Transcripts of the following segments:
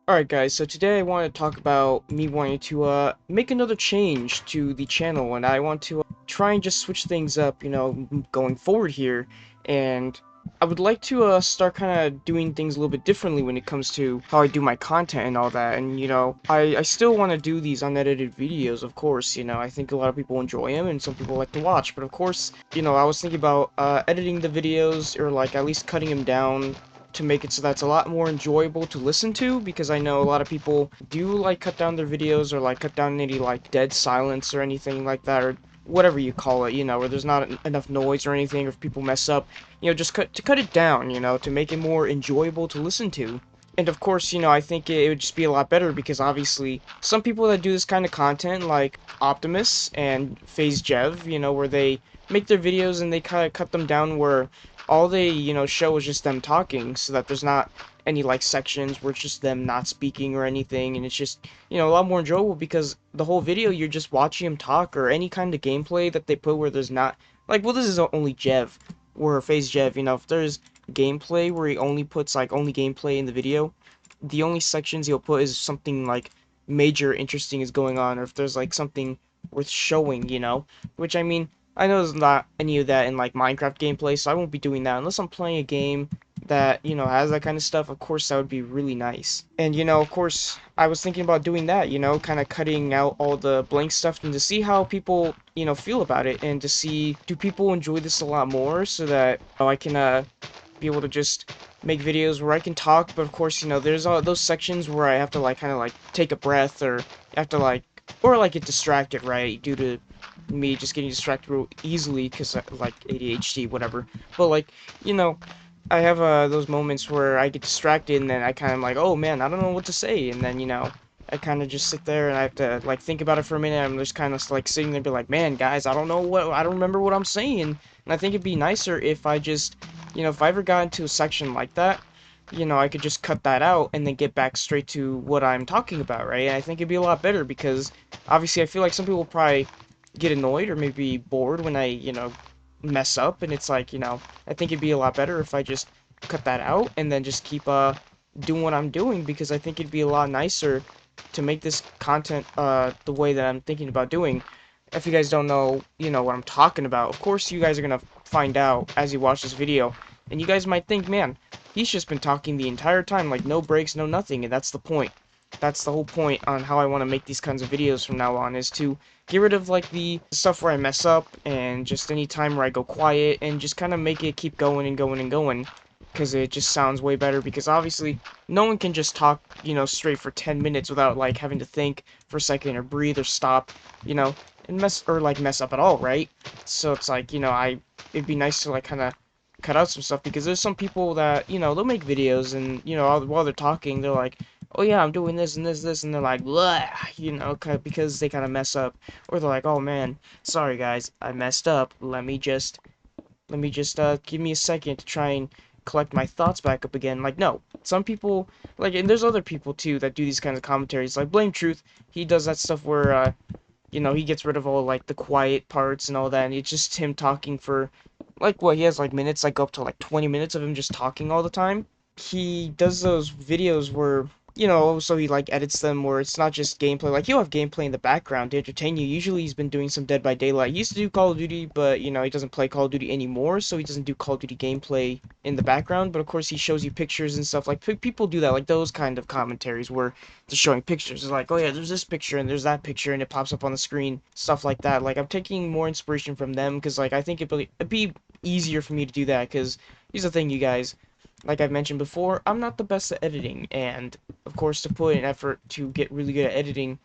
Alright guys, so today I want to talk about me wanting to make another change to the channel, and I want to try and just switch things up, going forward here. And I would like to start kind of doing things a little bit differently when it comes to how I do my content and all that. And I still want to do these unedited videos, of course. I think a lot of people enjoy them and some people like to watch, but of course, I was thinking about editing the videos, or like at least cutting them down to make it so that's a lot more enjoyable to listen to, because I know a lot of people do like cut down their videos, or like cut down any like dead silence or anything like that, or whatever you call it, where there's not enough noise or anything, or if people mess up, just cut it down, to make it more enjoyable to listen to. And of course, I think it would just be a lot better, because obviously some people that do this kind of content, like Optimus and FaZe Jev, where they make their videos and they kind of cut them down where all they, show is just them talking, so that there's not any, like, sections where it's just them not speaking or anything, and it's just, a lot more enjoyable, because the whole video, you're just watching them talk, or any kind of gameplay that they put where there's not, like, well, this is only Jev, where FaZe Jev, if there's gameplay where he only puts, like, only gameplay in the video, the only sections he'll put is something, like, major interesting is going on, or if there's, like, something worth showing, which, I mean, I know there's not any of that in like Minecraft gameplay, so I won't be doing that unless I'm playing a game that, has that kind of stuff. Of course, that would be really nice. And, of course, I was thinking about doing that, kind of cutting out all the blank stuff, and to see how people, feel about it, and to see, do people enjoy this a lot more, so that I can be able to just make videos where I can talk. But of course, there's all those sections where I have to like kind of like take a breath, or have to like, or like get distracted, right, due to me just getting distracted real easily, because like ADHD, whatever. But like, you know, I have those moments where I get distracted, and then I kind of like, oh man, I don't know what to say, and then I kind of just sit there and I have to like think about it for a minute. I'm just kind of like sitting there and be like, man, guys, I don't remember what I'm saying. And I think it'd be nicer if I just, if I ever got into a section like that, I could just cut that out and then get back straight to what I'm talking about, right? And I think it'd be a lot better, because obviously I feel like some people probably get annoyed or maybe bored when I, mess up, and it's like, I think it'd be a lot better if I just cut that out and then just keep doing what I'm doing, because I think it'd be a lot nicer to make this content the way that I'm thinking about doing. If you guys don't know, what I'm talking about, of course you guys are gonna find out as you watch this video, and you guys might think, man, he's just been talking the entire time, like no breaks, no nothing, and that's the point. That's the whole point on how I want to make these kinds of videos from now on, is to get rid of like the stuff where I mess up, and just any time where I go quiet, and just kind of make it keep going and going and going, because it just sounds way better. Because obviously no one can just talk, straight for 10 minutes without like having to think for a second, or breathe, or stop, and mess up at all, right? So it's like, it'd be nice to like kind of cut out some stuff, because there's some people that, they'll make videos, and while they're talking, they're like, oh yeah, I'm doing this and this, and they're like, blah, because they kind of mess up, or they're like, oh man, sorry guys, I messed up, let me just give me a second to try and collect my thoughts back up again. Like, no, some people, like, and there's other people too that do these kinds of commentaries, like Blame Truth. He does that stuff where he gets rid of all like the quiet parts and all that, and it's just him talking for like, what, he has like minutes, like up to like 20 minutes of him just talking all the time. He does those videos where, so he like edits them where it's not just gameplay. Like, he'll have gameplay in the background to entertain you. Usually he's been doing some Dead by Daylight. He used to do Call of Duty, but he doesn't play Call of Duty anymore, so he doesn't do Call of Duty gameplay in the background. But of course he shows you pictures and stuff. Like, people do that, like those kind of commentaries where they're showing pictures. It's like, oh yeah, there's this picture and there's that picture, and it pops up on the screen, stuff like that. Like, I'm taking more inspiration from them, because like I think it'd be easier for me to do that, because here's the thing, you guys, like I've mentioned before, I'm not the best at editing, and of course, to put in effort to get really good at editing,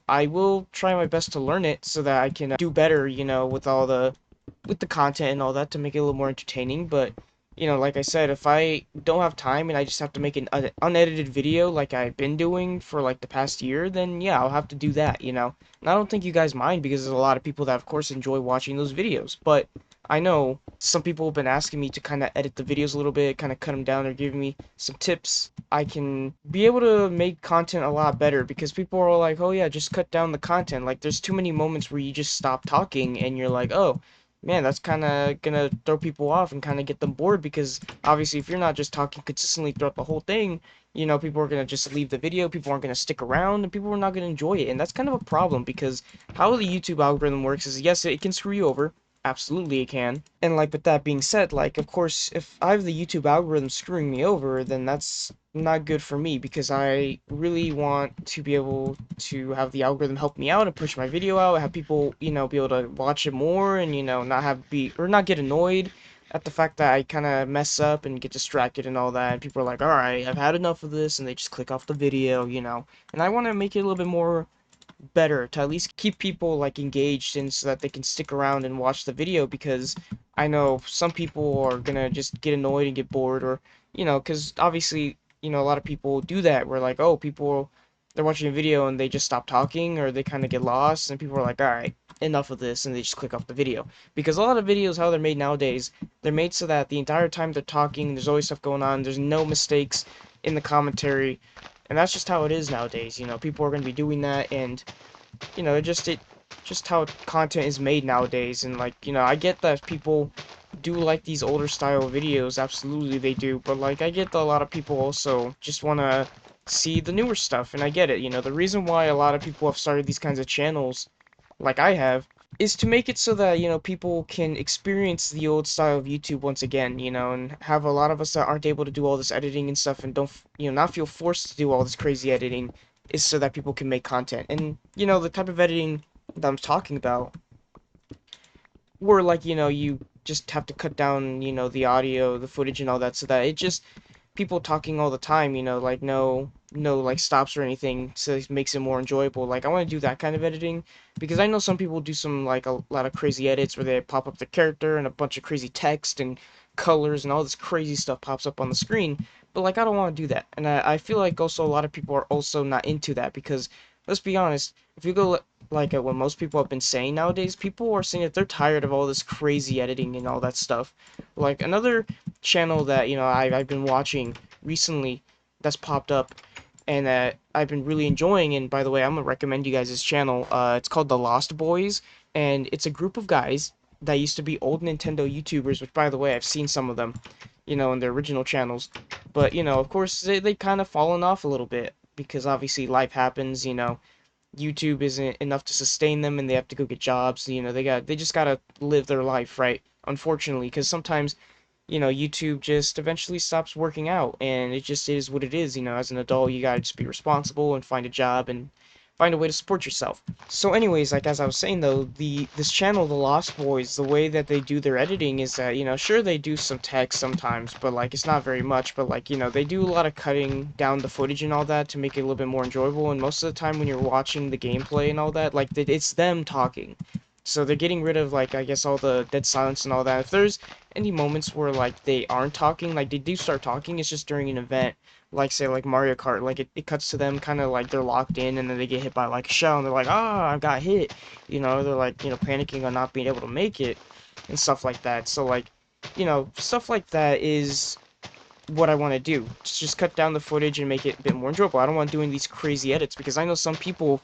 I will try my best to learn it, so that I can do better, with the content and all that, to make it a little more entertaining. But like I said, if I don't have time and I just have to make an unedited video like I've been doing for like the past year, then yeah, I'll have to do that, And I don't think you guys mind, because there's a lot of people that of course enjoy watching those videos. But I know some people have been asking me to kind of edit the videos a little bit, kind of cut them down, or give me some tips. I can be able to make content a lot better, because people are like, oh yeah, just cut down the content. Like, there's too many moments where you just stop talking, and you're like, oh man, that's kind of gonna throw people off and kind of get them bored, because obviously if you're not just talking consistently throughout the whole thing, People are gonna just leave the video, people aren't gonna stick around, and people are not gonna enjoy it. And that's kind of a problem because how the YouTube algorithm works is, yes, it can screw you over. Absolutely it can. And like with that being said, like of course if I have the YouTube algorithm screwing me over, then that's not good for me because I really want to be able to have the algorithm help me out and push my video out, have people, be able to watch it more and, not have be or not get annoyed at the fact that I kind of mess up and get distracted and all that. And people are like, all right, I've had enough of this, and they just click off the video. And I want to make it a little bit more better to at least keep people like engaged and so that they can stick around and watch the video because I know some people are gonna just get annoyed and get bored or because obviously a lot of people do that where like oh people they're watching a video and they just stop talking or they kind of get lost and people are like all right enough of this and they just click off the video because a lot of videos how they're made nowadays they're made so that the entire time they're talking there's always stuff going on there's no mistakes in the commentary and that's just how it is nowadays. People are going to be doing that, and just how content is made nowadays. And like, I get that people do like these older style videos. Absolutely, they do. But like, I get that a lot of people also just want to see the newer stuff, and I get it. The reason why a lot of people have started these kinds of channels, like I have, is to make it so that, people can experience the old style of YouTube once again, and have a lot of us that aren't able to do all this editing and stuff and don't, not feel forced to do all this crazy editing is so that people can make content. And, the type of editing that I'm talking about, where like, you just have to cut down, the audio, the footage and all that so that it just people talking all the time, like no like stops or anything, so it makes it more enjoyable. Like I want to do that kind of editing because I know some people do some like a lot of crazy edits where they pop up the character and a bunch of crazy text and colors and all this crazy stuff pops up on the screen. But like I don't want to do that, and I feel like also a lot of people are also not into that because let's be honest, if you go like at what most people have been saying nowadays, people are saying that they're tired of all this crazy editing and all that stuff. Like another channel that I've been watching recently that's popped up and that I've been really enjoying. And by the way, I'm gonna recommend you guys this channel. It's called The Lost Boys, and it's a group of guys that used to be old Nintendo YouTubers. Which, by the way, I've seen some of them, in their original channels. But of course, they kind of fallen off a little bit because obviously life happens. YouTube isn't enough to sustain them, and they have to go get jobs. They just gotta live their life, right? Unfortunately, because sometimes YouTube just eventually stops working out, and it just is what it is. As an adult, you gotta just be responsible and find a job and find a way to support yourself. So, anyways, like as I was saying though, this channel, The Lost Boys, the way that they do their editing is that sure they do some text sometimes, but like it's not very much. But like they do a lot of cutting down the footage and all that to make it a little bit more enjoyable. And most of the time when you're watching the gameplay and all that, like it's them talking. So they're getting rid of like I guess all the dead silence and all that. If there's any moments where like they aren't talking, like they do start talking, it's just during an event, like say like Mario Kart, like it cuts to them kind of like they're locked in and then they get hit by like a shell and they're like, ah, I got hit, they're like, panicking on not being able to make it and stuff like that. So like, stuff like that is what I want to do. Just cut down the footage and make it a bit more enjoyable. I don't want doing these crazy edits because I know some people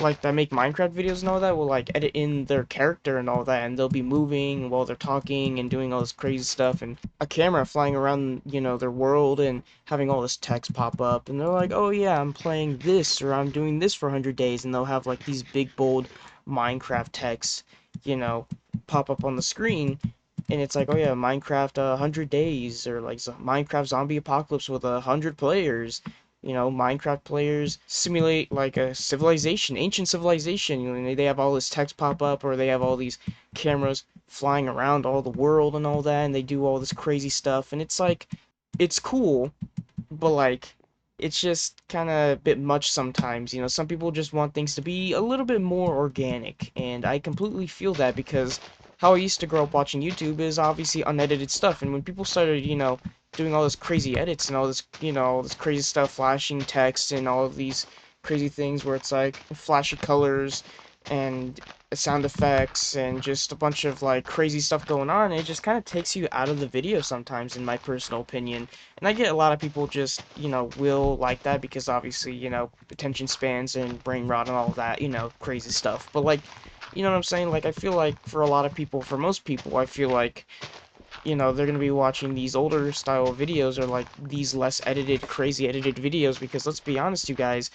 like that make Minecraft videos and all that will like edit in their character and all that and they'll be moving while they're talking and doing all this crazy stuff and a camera flying around their world and having all this text pop up and they're like oh yeah I'm playing this or I'm doing this for 100 days and they'll have like these big bold Minecraft text you know pop up on the screen and it's like oh yeah Minecraft 100 days or like Minecraft zombie apocalypse with 100 players. Minecraft players simulate like a civilization, ancient civilization. And they have all this text pop up, or they have all these cameras flying around all the world and all that, and they do all this crazy stuff. And it's like, it's cool, but like, it's just kind of a bit much sometimes. Some people just want things to be a little bit more organic, and I completely feel that because how I used to grow up watching YouTube is obviously unedited stuff, and when people started, doing all this crazy edits and all this, all this crazy stuff, flashing text and all of these crazy things where it's like flashy colors and sound effects and just a bunch of like crazy stuff going on, it just kind of takes you out of the video sometimes, in my personal opinion. And I get a lot of people just, will like that because obviously, attention spans and brain rot and all that, crazy stuff. But like, you know what I'm saying? Like, I feel like for a lot of people, for most people, I feel like they're gonna be watching these older style videos or like these less edited, crazy edited videos because let's be honest, you guys,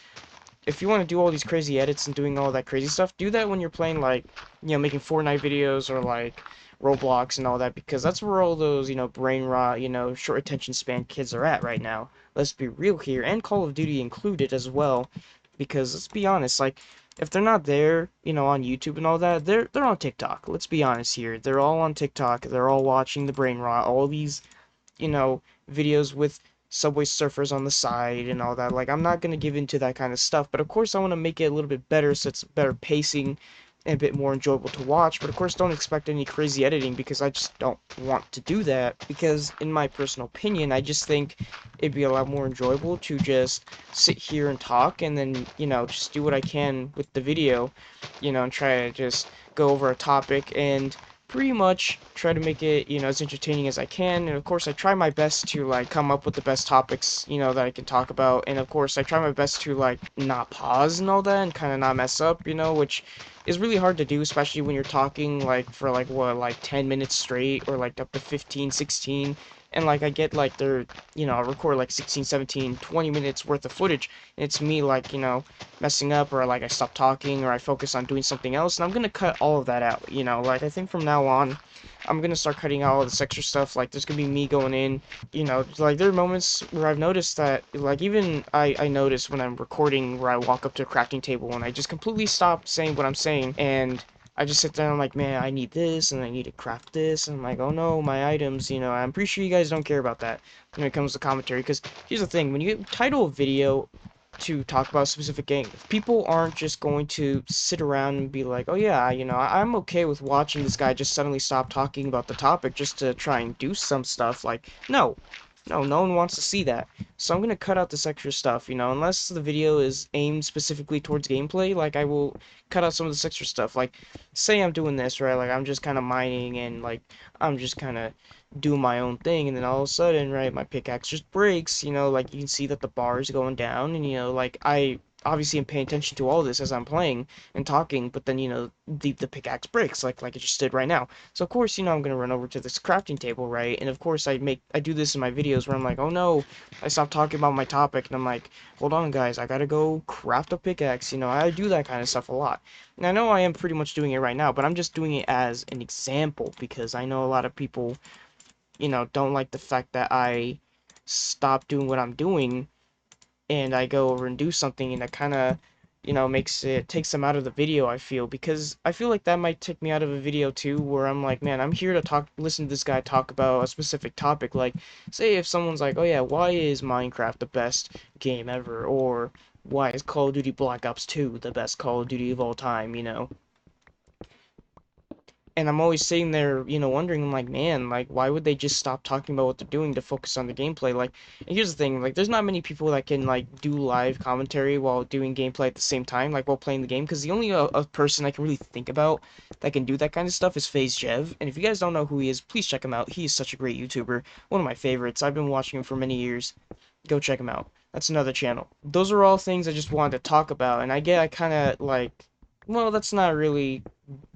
if you want to do all these crazy edits and doing all that crazy stuff, do that when you're playing like, making Fortnite videos or like Roblox and all that because that's where all those, brain rot, short attention span kids are at right now. Let's be real here, and Call of Duty included as well, because let's be honest, like if they're not there, on YouTube and all that, they're on TikTok. Let's be honest here. They're all on TikTok. They're all watching the brain rot, all these videos with Subway Surfers on the side and all that. Like, I'm not gonna give into that kind of stuff, but of course I want to make it a little bit better so it's better pacing and a bit more enjoyable to watch. But of course, don't expect any crazy editing because I just don't want to do that. Because in my personal opinion, I just think it'd be a lot more enjoyable to just sit here and talk and then, just do what I can with the video, and try to just go over a topic and pretty much try to make it, as entertaining as I can. And of course, I try my best to like come up with the best topics, that I can talk about. And of course, I try my best to like not pause and all that and kind of not mess up, which is really hard to do, especially when you're talking like for like what, like 10 minutes straight or like up to 15, 16. And like I get like I record like 16, 17, 20 minutes worth of footage. And it's me like, messing up or like I stop talking or I focus on doing something else, and I'm gonna cut all of that out, like I think from now on I'm gonna start cutting out all this extra stuff. Like there's gonna be me going in, like there are moments where I've noticed that like even I notice when I'm recording where I walk up to a crafting table and I just completely stop saying what I'm saying and I just sit there and I'm like, man, I need this and I need to craft this, and I'm like, oh no, my items, I'm pretty sure you guys don't care about that when it comes to commentary, because here's the thing, when you title a video to talk about a specific game, people aren't just going to sit around and be like, oh yeah, I'm okay with watching this guy just suddenly stop talking about the topic just to try and do some stuff. Like, no. No, no one wants to see that. So I'm gonna cut out this extra stuff, unless the video is aimed specifically towards gameplay, like I will cut out some of this extra stuff. Like, say I'm doing this, right, like I'm just kind of mining and like I'm just kind of doing my own thing, and then all of a sudden, right, my pickaxe just breaks, like you can see that the bar is going down, and like I obviously am paying attention to all this as I'm playing and talking, but then the pickaxe breaks like it just did right now. So of course, I'm gonna run over to this crafting table, right, and of course I do this in my videos where I'm like, oh no, I stopped talking about my topic, and I'm like, hold on guys, I gotta go craft a pickaxe. I do that kind of stuff a lot. And I know I am pretty much doing it right now, but I'm just doing it as an example because I know a lot of people don't like the fact that I stop doing what I'm doing and I go over and do something, and that kind of, takes them out of the video, I feel, because I feel like that might take me out of a video too, where I'm like, man, I'm here to listen to this guy talk about a specific topic. Like, say if someone's like, oh yeah, why is Minecraft the best game ever? Or why is Call of Duty Black Ops 2 the best Call of Duty of all time? And I'm always sitting there, wondering, I'm like, man, like, why would they just stop talking about what they're doing to focus on the gameplay? Like, and here's the thing, like, there's not many people that can, like, do live commentary while doing gameplay at the same time, like, while playing the game, because the only a person I can really think about that can do that kind of stuff is FaZe Jev, and if you guys don't know who he is, please check him out. He is such a great YouTuber, one of my favorites. I've been watching him for many years. Go check him out. That's another channel. Those are all things I just wanted to talk about, and I kind of, like, well, that's not really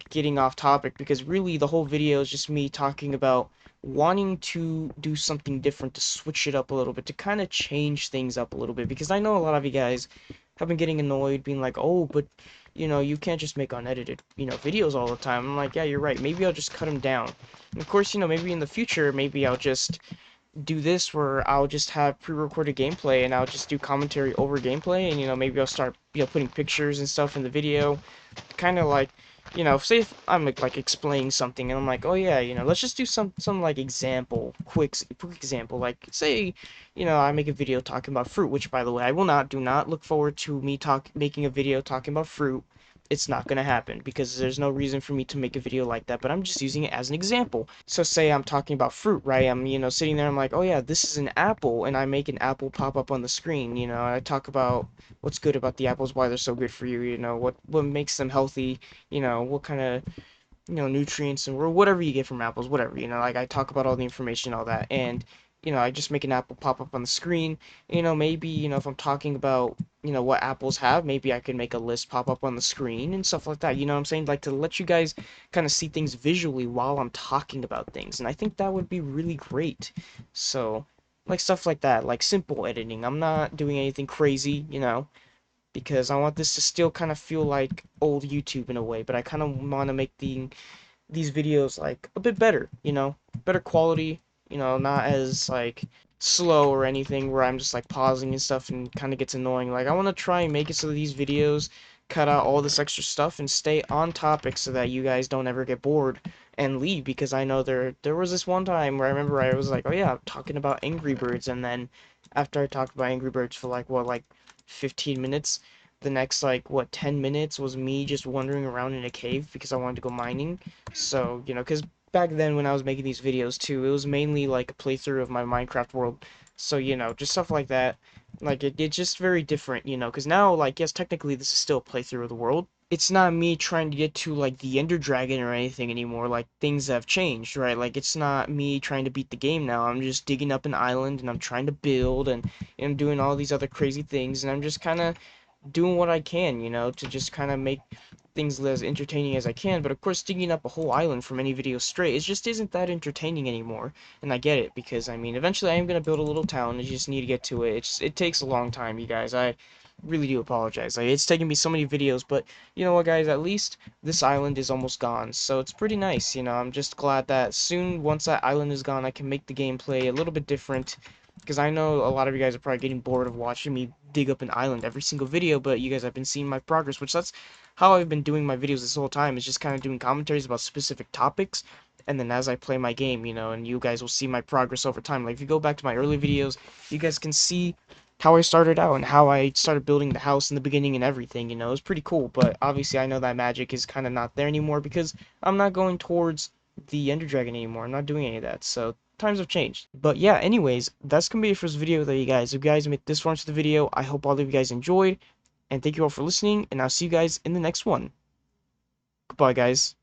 getting off topic because really the whole video is just me talking about wanting to do something different, to switch it up a little bit, to kind of change things up a little bit, because I know a lot of you guys have been getting annoyed being like, oh, but you can't just make unedited videos all the time. I'm like, yeah, you're right, maybe I'll just cut them down. And of course, maybe in the future, maybe I'll just do this where I'll just have pre-recorded gameplay and I'll just do commentary over gameplay, and maybe I'll start putting pictures and stuff in the video, kind of like, say if I'm like explaining something and I'm like, oh yeah, let's just do some like example, quick example, like say, I make a video talking about fruit, which by the way, I will not, do not look forward to me making a video talking about fruit. It's not gonna happen because there's no reason for me to make a video like that, but I'm just using it as an example. So say I'm talking about fruit, right? I'm, sitting there, I'm like, oh yeah, this is an apple, and I make an apple pop up on the screen, I talk about what's good about the apples, why they're so good for you, what makes them healthy, what kind of, nutrients and whatever you get from apples, whatever, like I talk about all the information, all that, and, I just make an apple pop up on the screen, maybe, if I'm talking about what apples have. Maybe I could make a list pop up on the screen and stuff like that. You know what I'm saying? Like to let you guys kind of see things visually while I'm talking about things. And I think that would be really great. So, like stuff like that, like simple editing. I'm not doing anything crazy, because I want this to still kind of feel like old YouTube in a way, but I kind of want to make these videos like a bit better, better quality, not as like slow or anything where I'm just like pausing and stuff and kind of gets annoying. Like I want to try and make it so that these videos cut out all this extra stuff and stay on topic so that you guys don't ever get bored and leave, because I know there was this one time where I remember I was like, "Oh yeah, I'm talking about Angry Birds," and then after I talked about Angry Birds for like 15 minutes, the next like 10 minutes was me just wandering around in a cave because I wanted to go mining. So, because back then when I was making these videos too, it was mainly like a playthrough of my Minecraft world. So, just stuff like that. Like, it's just very different, because now, like, yes, technically this is still a playthrough of the world. It's not me trying to get to, like, the Ender Dragon or anything anymore. Like, things have changed, right? Like, it's not me trying to beat the game now. I'm just digging up an island and I'm trying to build and I'm doing all these other crazy things and I'm just kind of doing what I can, to just kind of make things as entertaining as I can. But of course, digging up a whole island from any video straight, it just isn't that entertaining anymore. And I get it, because I mean, eventually I am gonna build a little town. I just need to get to it. It takes a long time, you guys. I really do apologize. Like, it's taken me so many videos, but you know what, guys? At least this island is almost gone, so it's pretty nice. I'm just glad that soon, once that island is gone, I can make the gameplay a little bit different. Because I know a lot of you guys are probably getting bored of watching me dig up an island every single video, but you guys have been seeing my progress, which that's how I've been doing my videos this whole time, is just kind of doing commentaries about specific topics, and then as I play my game, and you guys will see my progress over time. Like, if you go back to my early videos, you guys can see how I started out and how I started building the house in the beginning and everything, it was pretty cool, but obviously I know that magic is kind of not there anymore because I'm not going towards the Ender Dragon anymore. I'm not doing any of that, so times have changed. But yeah, anyways, that's gonna be it for this video though, you guys. If you guys made this far into the video, I hope all of you guys enjoyed, and thank you all for listening, and I'll see you guys in the next one. Goodbye, guys.